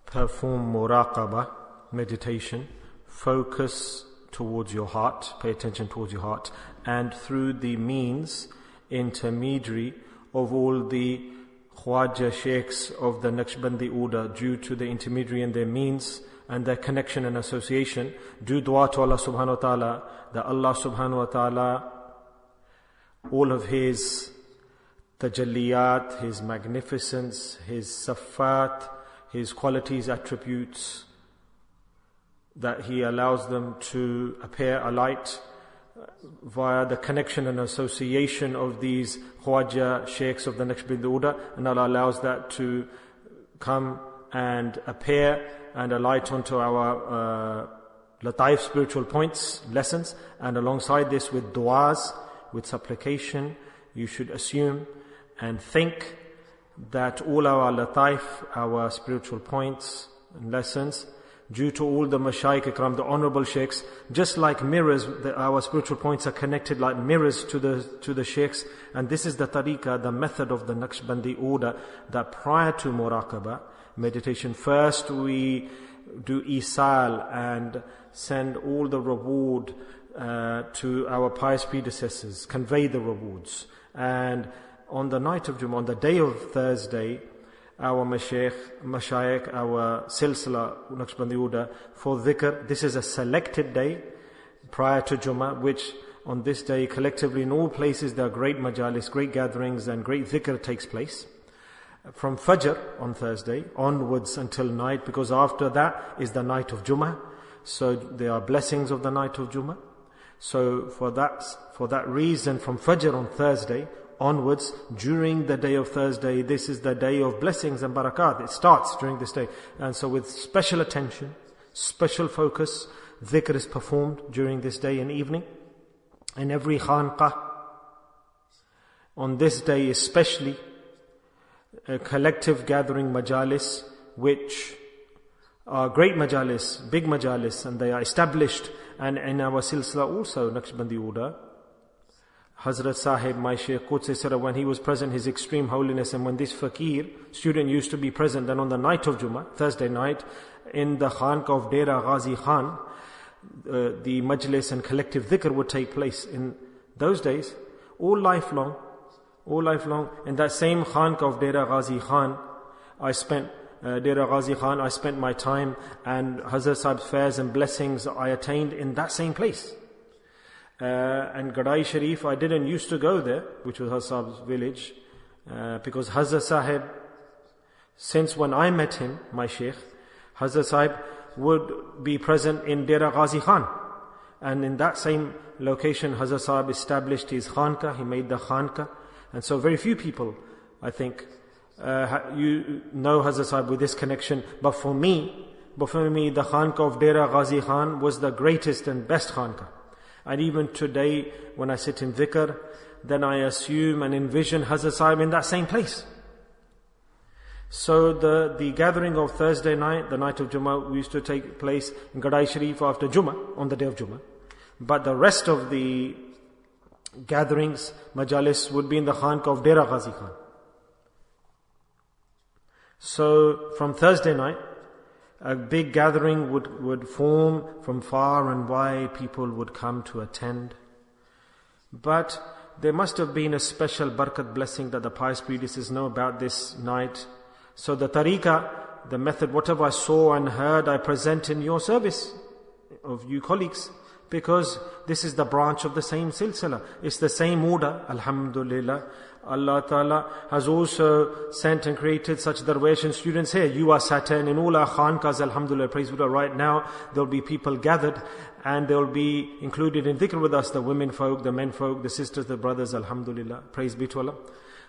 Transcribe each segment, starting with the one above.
perform Muraqabah, meditation, focus towards your heart, pay attention towards your heart, and through the means, intermediary of all the Khwaja Sheikhs of the Naqshbandi order, due to the intermediary and their means and their connection and association, do dua to Allah subhanahu wa ta'ala, that Allah subhanahu wa ta'ala, all of His tajalliyat, His magnificence, His safat, His qualities, attributes, that He allows them to appear alight via the connection and association of these Khwaja Sheikhs of the Naqshbandi order, and Allah allows that to come and appear and alight onto our Lataif spiritual points, lessons, and alongside this with du'as, with supplication, you should assume and think that all our Lataif, our spiritual points and lessons, due to all the Mashayikh Ikram, the honorable Sheikhs, just like mirrors, our spiritual points are connected like mirrors to the Sheikhs, and this is the tariqah, the method of the Naqshbandi order, that prior to Muraqabah, meditation, first we do Isal and send all the reward to our pious predecessors, convey the rewards. And on the night of Jummah, on the day of Thursday, our Mashayikh, our Silsila, Naqshbandi order, for Dhikr, this is a selected day prior to Jummah, which on this day collectively in all places there are great majalis, great gatherings and great Dhikr takes place. From Fajr on Thursday onwards until night, because after that is the night of Jummah. So there are blessings of the night of Jummah. So for that reason, from Fajr on Thursday onwards, during the day of Thursday, this is the day of blessings and barakat. It starts during this day. And so with special attention, special focus, dhikr is performed during this day and evening. In every khanqah, on this day especially, a collective gathering majalis, which are great majalis, big majalis, and they are established. And in our silsila also, Naqshbandi order, Hadhrat Sahib, my Shaykh Qudsi, when he was present, His Extreme Holiness, and when this fakir student used to be present, then on the night of Jummah, Thursday night, in the Khanqah of Dera Ghazi Khan, the majlis and collective dhikr would take place in those days, all life long. In that same Khanqah of Dera Ghazi Khan, I spent my time, and Hazrat Sahib's fairs and blessings I attained in that same place. And Gadai Sharif, I didn't used to go there, which was Hazrat Sahib's village, because Hazrat Sahib, since when I met him, my Shaykh, Hazrat Sahib would be present in Dera Ghazi Khan. And in that same location, Hazrat Sahib established his Khanqah, he made the Khanqah. And so very few people, I think, you know Hazrat Sahib with this connection. But for me, the Khanqah of Dera Ghazi Khan was the greatest and best Khanqah. And even today, when I sit in dhikr, then I assume and envision Hazrat Sahib in that same place. So the gathering of Thursday night, the night of Jummah, used to take place in Gadai Sharif after Jummah, on the day of Jummah. But the rest of the gatherings, majalis, would be in the Khanqah of Dera Ghazi Khan. So from Thursday night, a big gathering would form from far and wide. People would come to attend. But there must have been a special barakat blessing that the pious predecessors know about this night. So the tariqah, the method, whatever I saw and heard, I present in your service of you colleagues. Because this is the branch of the same silsila. It's the same order, alhamdulillah. Allah Ta'ala has also sent and created such darwesh and students here. You are sat in all our khanqahs, alhamdulillah, praise Allah. Right now, there will be people gathered and they will be included in dhikr with us, the women folk, the men folk, the sisters, the brothers, alhamdulillah. Praise be to Allah.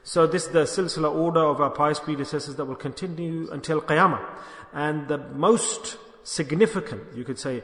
So this is the silsila order of our pious predecessors that will continue until Qiyamah. And the most significant, you could say,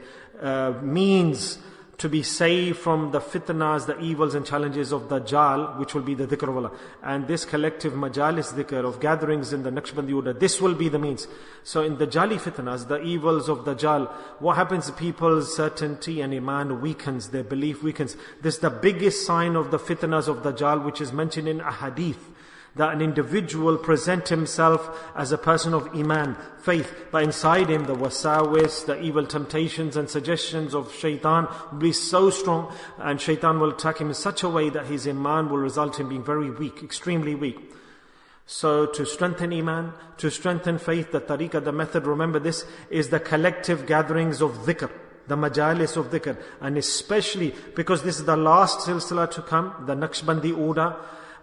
means to be saved from the fitnas, the evils and challenges of Dajjal, which will be the dhikr of Allah. And this collective majalis dhikr of gatherings in the Naqshbandi order, this will be the means. So in the Jali fitnas, the evils of Dajjal, what happens? People's certainty and iman weakens, their belief weakens. This is the biggest sign of the fitnas of Dajjal, which is mentioned in a hadith, that an individual present himself as a person of iman, faith, but inside him the wasawis, the evil temptations and suggestions of shaitan will be so strong, and shaitan will attack him in such a way that his iman will result in being very weak, extremely weak. So to strengthen iman, to strengthen faith, the tariqah, the method, remember this, is the collective gatherings of dhikr, the majalis of dhikr, and especially because this is the last silsila to come, the Naqshbandi order.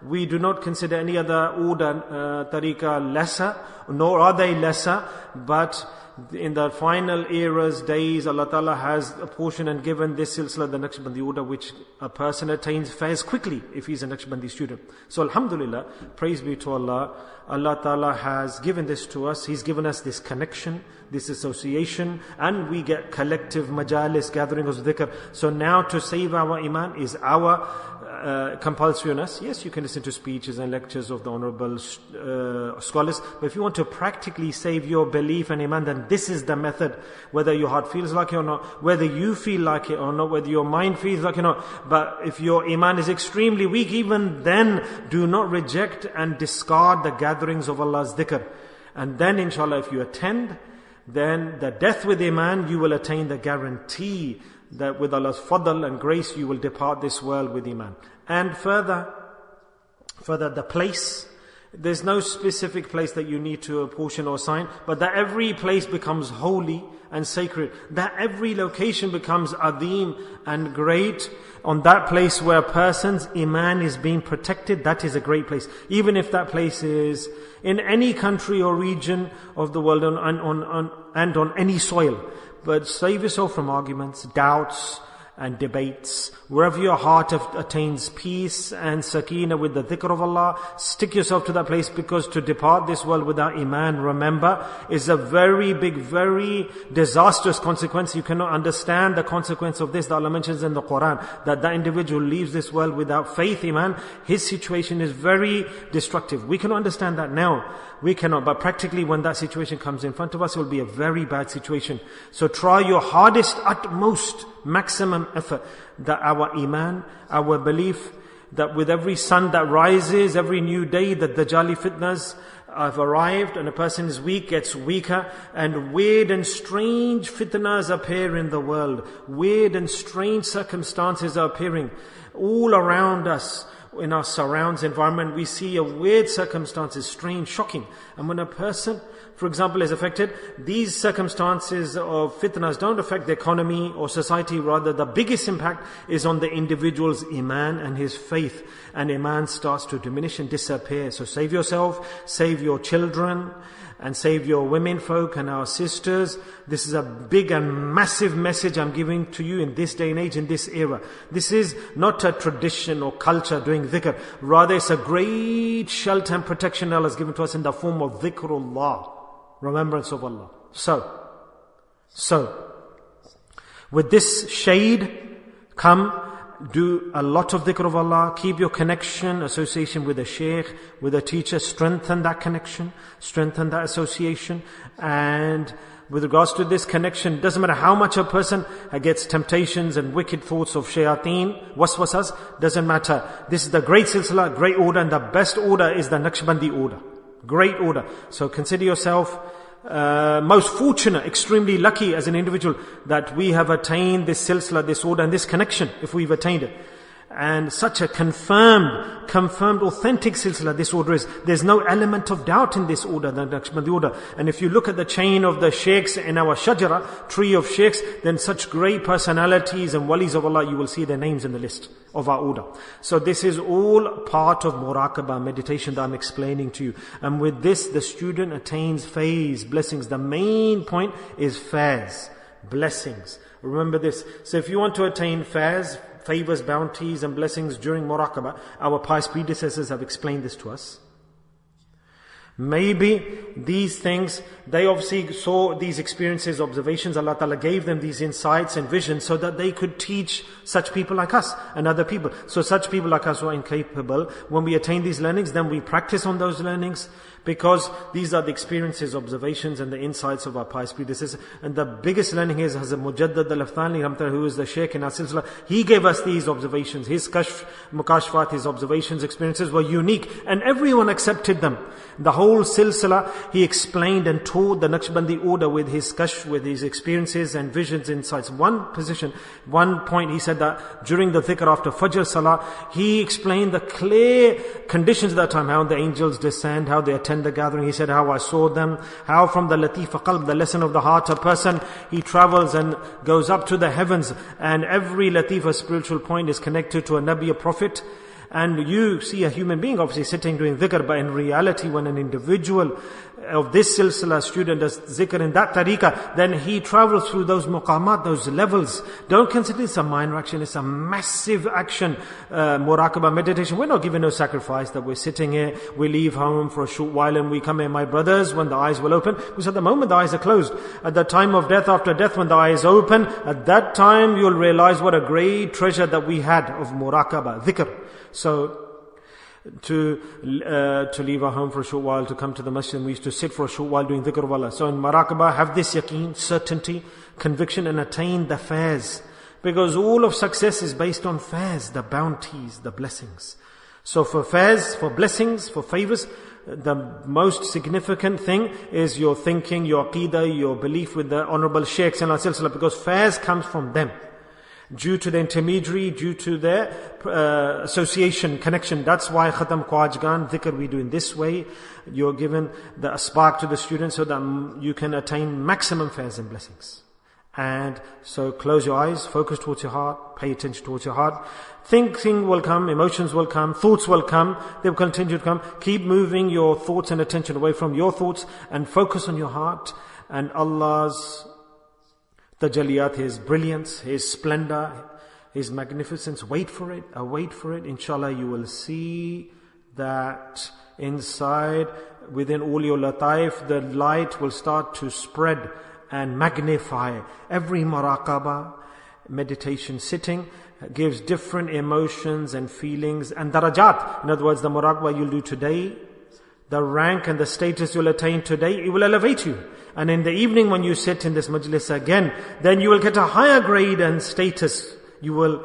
We do not consider any other order, tariqah, lesser, nor are they lesser, but in the final eras, days, Allah Ta'ala has apportioned and given this silsila, the Naqshbandi order, which a person attains fares quickly if he's a Naqshbandi student. So Alhamdulillah, praise be to Allah. Allah Ta'ala has given this to us. He's given us this connection, this association, and we get collective majalis, gatherings of dhikr. So now to save our iman is our compulsory on us. Yes, you can listen to speeches and lectures of the honorable scholars, but if you want to practically save your belief and iman, then this is the method, whether your heart feels like it or not, whether you feel like it or not, whether your mind feels like it or not. But if your iman is extremely weak, even then do not reject and discard the gatherings of Allah's dhikr. And then inshallah, if you attend, then the death with iman, you will attain the guarantee that with Allah's fadl and grace, you will depart this world with iman. And further the place, there's no specific place that you need to apportion or assign, but that every place becomes holy and sacred, that every location becomes adim and great. On that place where a person's iman is being protected, that is a great place. Even if that place is in any country or region of the world and on any soil. But save yourself from arguments, doubts and debates. Wherever your heart attains peace and sakina with the dhikr of Allah, stick yourself to that place, because to depart this world without iman, remember, is a very big, very disastrous consequence. You cannot understand the consequence of this that Allah mentions in the Quran, that individual leaves this world without faith, iman. His situation is very destructive. We cannot understand that now. We cannot, but practically when that situation comes in front of us, it will be a very bad situation. So try your hardest, utmost, maximum effort that our iman, our belief, that with every sun that rises, every new day, that the Dajjali fitnas have arrived and a person is weak, gets weaker, and weird and strange fitnas appear in the world. Weird and strange circumstances are appearing all around us. In our surrounds environment, we see a weird circumstances, strange, shocking. And when a person, for example, is affected, these circumstances of fitnas don't affect the economy or society. Rather, the biggest impact is on the individual's iman and his faith. And iman starts to diminish and disappear. So save yourself, save your children, and save your women folk and our sisters. This is a big and massive message I'm giving to you in this day and age, in this era. This is not a tradition or culture doing dhikr. Rather, it's a great shelter and protection Allah has given to us in the form of dhikrullah, remembrance of Allah. So, with this shade, come, do a lot of dhikr of Allah, keep your connection, association with a sheikh, with a teacher, strengthen that connection, strengthen that association. And with regards to this connection, doesn't matter how much a person gets temptations and wicked thoughts of shayateen, waswasas, doesn't matter. This is the great silsila, great order, and the best order is the Naqshbandi order. Great order. So consider yourself most fortunate, extremely lucky as an individual that we have attained this silsila, this order and this connection, if we've attained it. And such a confirmed, authentic silsila this order is. There's no element of doubt in this order, the Naqshbandi order. And if you look at the chain of the sheikhs in our shajara, tree of sheikhs, then such great personalities and walis of Allah, you will see their names in the list of our order. So this is all part of Muraqabah, meditation that I'm explaining to you. And with this, the student attains faiz, blessings. The main point is faiz, blessings. Remember this. So if you want to attain faiz, favors, bounties and blessings during Muraqabah, our pious predecessors have explained this to us. Maybe these things, they obviously saw these experiences, observations, Allah Ta'ala gave them these insights and visions so that they could teach such people like us and other people. So such people like us who are incapable, when we attain these learnings, then we practice on those learnings. Because these are the experiences, observations and the insights of our pious predecessors. And the biggest learning is Hazrat Mujaddad al-Afthani, who is the Sheikh in our silsila. He gave us these observations. His kashf, mukashfat, his observations, experiences were unique. And everyone accepted them. The whole silsila, he explained and taught the Naqshbandi order with his kashf, with his experiences and visions, insights. One point, he said that during the dhikr after Fajr Salah, he explained the clear conditions at that time, how the angels descend, how they attend the gathering. He said how I saw them, how from the Latifa Qalb, the lesson of the heart, a person, he travels and goes up to the heavens, and every Latifa spiritual point is connected to a Nabi, a Prophet. And you see a human being obviously sitting doing dhikr, but in reality when an individual of this silsila student does dhikr in that tariqah, then he travels through those muqamat, those levels. Don't consider this a minor action, it's a massive action. Muraqabah, meditation, we're not giving no sacrifice that we're sitting here, we leave home for a short while and we come here. My brothers, when the eyes will open, because at the moment the eyes are closed, at the time of death, after death, when the eyes open, at that time you'll realize what a great treasure that we had of muraqabah, dhikr. So, to leave our home for a short while, to come to the masjid, we used to sit for a short while doing dhikr of Allah. So in Muraqabah, have this yaqeen, certainty, conviction, and attain the fairs. Because all of success is based on fairs, the bounties, the blessings. So for fairs, for blessings, for favors, the most significant thing is your thinking, your aqeedah, your belief with the honorable sheikhs and silsila, because fairs comes from them. Due to the intermediary, due to their association, connection. That's why Khatam Khwajgan, dhikr we do in this way. You're given the spark to the students so that you can attain maximum fairs and blessings. And so close your eyes, focus towards your heart, pay attention towards your heart. Thinking will come, emotions will come, thoughts will come, they will continue to come. Keep moving your thoughts and attention away from your thoughts and focus on your heart and Allah's Tajaliyat, His brilliance, His splendor, His magnificence. Wait for it, await for it. Inshallah, you will see that inside, within all your lataif, the light will start to spread and magnify. Every muraqabah, meditation sitting, gives different emotions and feelings and darajat. In other words, the muraqabah you'll do today, the rank and the status you'll attain today, it will elevate you. And in the evening when you sit in this majlis again, then you will get a higher grade and status. You will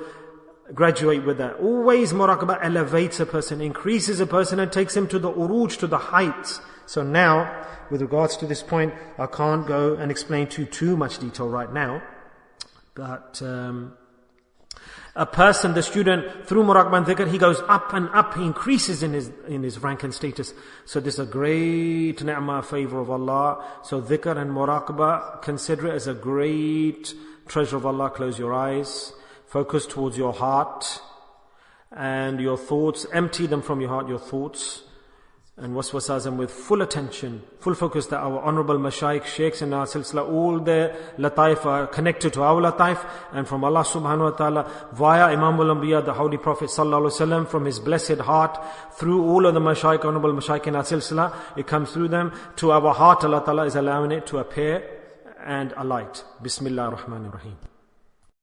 graduate with that. Always muraqabah elevates a person, increases a person and takes him to the uruj, to the heights. So now, with regards to this point, I can't go and explain to you too much detail right now. But a person, the student, through muraqabah and dhikr, he goes up and up, he increases in his rank and status. So this is a great ni'mah, favor of Allah. So dhikr and muraqabah, consider it as a great treasure of Allah. Close your eyes, focus towards your heart and your thoughts, empty them from your heart, your thoughts. And waswasas with full attention, full focus that our honorable mashayikh, sheikhs in our silsila, all their lataif are connected to our lataif, and from Allah subhanahu wa ta'ala, via Imam al-Anbiya, the Holy Prophet sallallahu alaihi wasallam, from his blessed heart, through all of the mashayikh, honorable mashayikh in our silsila, it comes through them, to our heart, Allah ta'ala is allowing it to appear and alight. Bismillah ar-Rahman ar-Rahim.